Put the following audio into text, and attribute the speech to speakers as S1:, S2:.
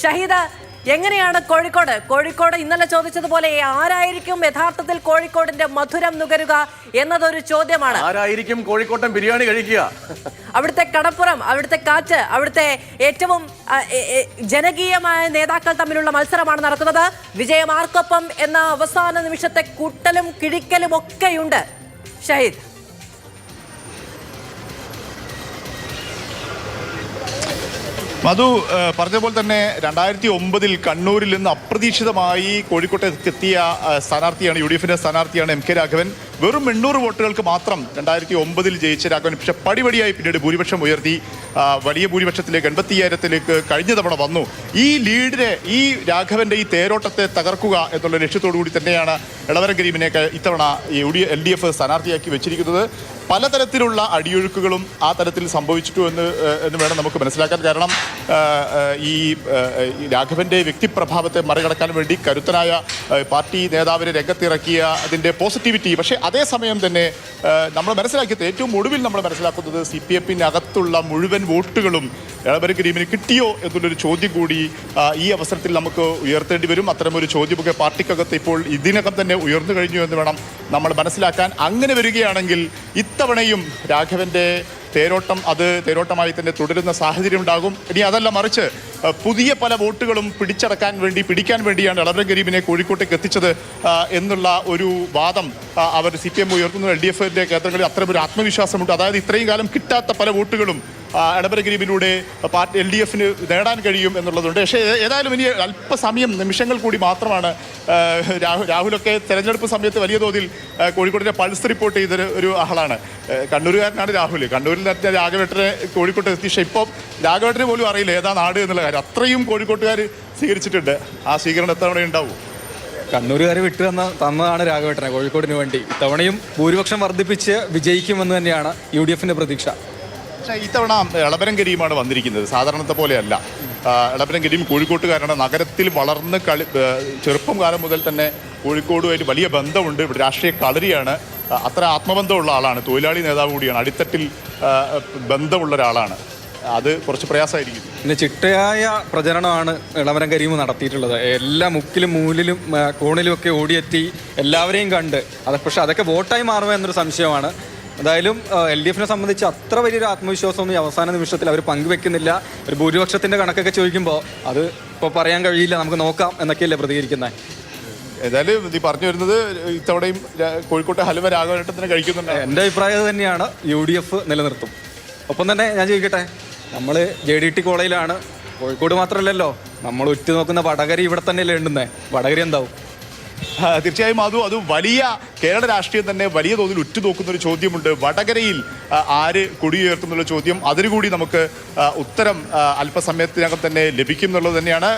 S1: ഷഹീദ്, എങ്ങനെയാണ് കോഴിക്കോട് ഇന്നലെ ചോദിച്ചതുപോലെ ആരായിരിക്കും യഥാർത്ഥത്തിൽ കോഴിക്കോടിന്റെ മധുരം നുകരുക എന്നതൊരു ചോദ്യമാണ്.
S2: ആരായിരിക്കും കോഴിക്കോട്ടൻ ബിരിയാണി കഴിക്കുക?
S1: അവിടുത്തെ കടപ്പുറം, അവിടുത്തെ കാറ്റ്, അവിടുത്തെ ഏറ്റവും ജനകീയമായ നേതാക്കൾ തമ്മിലുള്ള മത്സരമാണ് നടക്കുന്നത്. വിജയം ആർക്കൊപ്പം എന്ന അവസാന നിമിഷത്തെ കുട്ടലും കിഴിക്കലും ഒക്കെയുണ്ട്. ഷഹീദ്,
S3: മധു പറഞ്ഞ പോലെ തന്നെ 2009 കണ്ണൂരിൽ നിന്ന് അപ്രതീക്ഷിതമായി കോഴിക്കോട്ടേക്ക് എത്തിയ സ്ഥാനാർത്ഥിയാണ്, UDFിന്റെ സ്ഥാനാർത്ഥിയാണ് MK രാഘവൻ. വെറും 800 വോട്ടുകൾക്ക് മാത്രം 2009 ജയിച്ച രാഘവൻ പക്ഷെ പടിപടിയായി പിന്നീട് ഭൂരിപക്ഷം ഉയർത്തി വലിയ ഭൂരിപക്ഷത്തിലേക്ക് 85,000 കഴിഞ്ഞ തവണ വന്നു. ഈ ലീഡിനെ, ഈ രാഘവന്റെ ഈ തേരോട്ടത്തെ തകർക്കുക എന്നുള്ള ലക്ഷ്യത്തോടു കൂടി തന്നെയാണ് എളവരം കരീമിനെ ഇത്തവണ LDF സ്ഥാനാർത്ഥിയാക്കി വെച്ചിരിക്കുന്നത്. പലതരത്തിലുള്ള അടിയൊഴുക്കുകളും ആ തരത്തിൽ സംഭവിച്ചിട്ടു എന്ന് വേണം നമുക്ക് മനസ്സിലാക്കാൻ. കാരണം ഈ രാഘവന്റെ വ്യക്തിപ്രഭാവത്തെ മറികടക്കാൻ വേണ്ടി കരുത്തനായ പാർട്ടി നേതാവിനെ രംഗത്തിറക്കിയ അതിൻ്റെ പോസിറ്റിവിറ്റി, പക്ഷേ അതേസമയം തന്നെ നമ്മൾ മനസ്സിലാക്കിയത്, ഏറ്റവും ഒടുവിൽ നമ്മൾ മനസ്സിലാക്കുന്നത് CPF-നകത്തുള്ള മുഴുവൻ വോട്ടുകളും എളവരം കരീമിന് കിട്ടിയോ എന്നുള്ളൊരു ചോദ്യം കൂടി ഈ അവസരത്തിൽ നമുക്ക് ഉയർത്തേണ്ടി വരും. അത്തരമൊരു ചോദ്യമൊക്കെ പാർട്ടിക്കകത്ത് ഇപ്പോൾ ഇതിനകം തന്നെ ഉയർന്നു കഴിഞ്ഞു എന്ന് വേണം നമ്മൾ മനസ്സിലാക്കാൻ. അങ്ങനെ വരികയാണെങ്കിൽ ഇത്തവണയും രാഘവന്റെ തേരോട്ടം അത് തേരോട്ടമായി തന്നെ തുടരുന്ന സാഹചര്യം ഉണ്ടാകും. ഇനി അതല്ല, മറിച്ച് പുതിയ പല വോട്ടുകളും പിടിക്കാൻ വേണ്ടിയാണ് എളവരം കരീമിനെ കോഴിക്കോട്ടേക്ക് എത്തിച്ചത് എന്നുള്ള ഒരു വാദം അവർ CPM ഉയർത്തുന്നു. LDFന്റെ കേന്ദ്രങ്ങളിൽ അത്തരമൊരു ആത്മവിശ്വാസമുണ്ട്. അതായത് ഇത്രയും കാലം കിട്ടാത്ത പല വോട്ടുകളും എളവരം കരീമിലൂടെ LDFന് നേടാൻ കഴിയും എന്നുള്ളതുണ്ട്. പക്ഷേ ഏതായാലും ഇനി അല്പസമയം, നിമിഷങ്ങൾ കൂടി മാത്രമാണ്. രാഹുലൊക്കെ തെരഞ്ഞെടുപ്പ് സമയത്ത് വലിയ തോതിൽ കോഴിക്കോടിൻ്റെ പൾസ് റിപ്പോർട്ട് ചെയ്തൊരു ഒരു ആളാണ്. കണ്ണൂരുകാരനാണ് രാഹുൽ. കണ്ണൂരിൽ നടത്തിയ രാഘവേട്ടനെ കോഴിക്കോട്ട് എത്തി. പക്ഷേ ഇപ്പോൾ രാഘവേട്ടന് പോലും അറിയില്ല ഏതാ നാട് എന്നുള്ള കാര്യം. അത്രയും കോഴിക്കോട്ടുകാർ സ്വീകരിച്ചിട്ടുണ്ട്. ആ സ്വീകരണം എത്തവണ ഉണ്ടാവും.
S4: കണ്ണൂരുകാർ തന്നതാണ് രാഘവേട്ടനെ കോഴിക്കോടിന് വേണ്ടി. ഇത്തവണയും ഭൂരിപക്ഷം വർദ്ധിപ്പിച്ച് വിജയിക്കുമെന്ന് തന്നെയാണ് UDFന്റെ പ്രതീക്ഷ.
S3: പക്ഷേ ഇത്തവണ എളവരം കരീമാണ് വന്നിരിക്കുന്നത്, സാധാരണത്തെ പോലെയല്ല. എളവരം കരീം കോഴിക്കോട്ടുകാരാണ്. നഗരത്തിൽ വളർന്ന് ചെറുപ്പം കാലം മുതൽ തന്നെ കോഴിക്കോടുമായിട്ട് വലിയ ബന്ധമുണ്ട്. ഇവിടെ രാഷ്ട്രീയ കളരിയാണ്. അത്ര ആത്മബന്ധമുള്ള ആളാണ്. തൊഴിലാളി നേതാവ് കൂടിയാണ്. അടിത്തട്ടിൽ ബന്ധമുള്ള ഒരാളാണ്. അത് കുറച്ച് പ്രയാസമായിരിക്കും.
S4: പിന്നെ ചിട്ടയായ പ്രചരണമാണ് എളവരം കരീം നടത്തിയിട്ടുള്ളത്. എല്ലാ മുക്കിലും മൂലിലും കോണിലും ഒക്കെ ഓടിയെത്തി എല്ലാവരെയും കണ്ട്. പക്ഷെ അതൊക്കെ വോട്ടായി മാറുമോ എന്നൊരു സംശയമാണ്. എന്തായാലും LDFനെ സംബന്ധിച്ച് അത്ര വലിയൊരു ആത്മവിശ്വാസമൊന്നും ഈ അവസാന നിമിഷത്തിൽ അവർ പങ്കുവെക്കുന്നില്ല. ഒരു ഭൂരിപക്ഷത്തിൻ്റെ കണക്കൊക്കെ ചോദിക്കുമ്പോൾ അത് ഇപ്പോൾ പറയാൻ കഴിയില്ല, നമുക്ക് നോക്കാം എന്നൊക്കെയല്ലേ പ്രതികരിക്കുന്നത്.
S3: ഏതായാലും നീ പറഞ്ഞു വരുന്നത് ഇത്തവണയും കോഴിക്കോട്ടെ ഹലുവ രാഘവേട്ടത്തിന് കഴിക്കുന്നുണ്ട്.
S4: എൻ്റെ അഭിപ്രായം അത് തന്നെയാണ്. UDF നിലനിർത്തും. ഒപ്പം തന്നെ ഞാൻ ചോദിക്കട്ടെ, നമ്മൾ JDT കോളേജിലാണ്. കോഴിക്കോട് മാത്രമല്ലല്ലോ, നമ്മൾ ഉറ്റുനോക്കുന്ന വടകര ഇവിടെ തന്നെയല്ലേ ഉണ്ടെന്നേ. വടകര എന്താവും?
S3: തീർച്ചയായും അത് വലിയ കേരള രാഷ്ട്രീയം തന്നെ വലിയ തോതിൽ ഉറ്റുനോക്കുന്ന ഒരു ചോദ്യമുണ്ട്. വടകരയിൽ ആര് കൊടിയുയർത്തുന്നുള്ള ചോദ്യം, അതിനുകൂടി നമുക്ക് ഉത്തരം അല്പസമയത്തിനകം തന്നെ ലഭിക്കും എന്നുള്ളത് തന്നെയാണ്.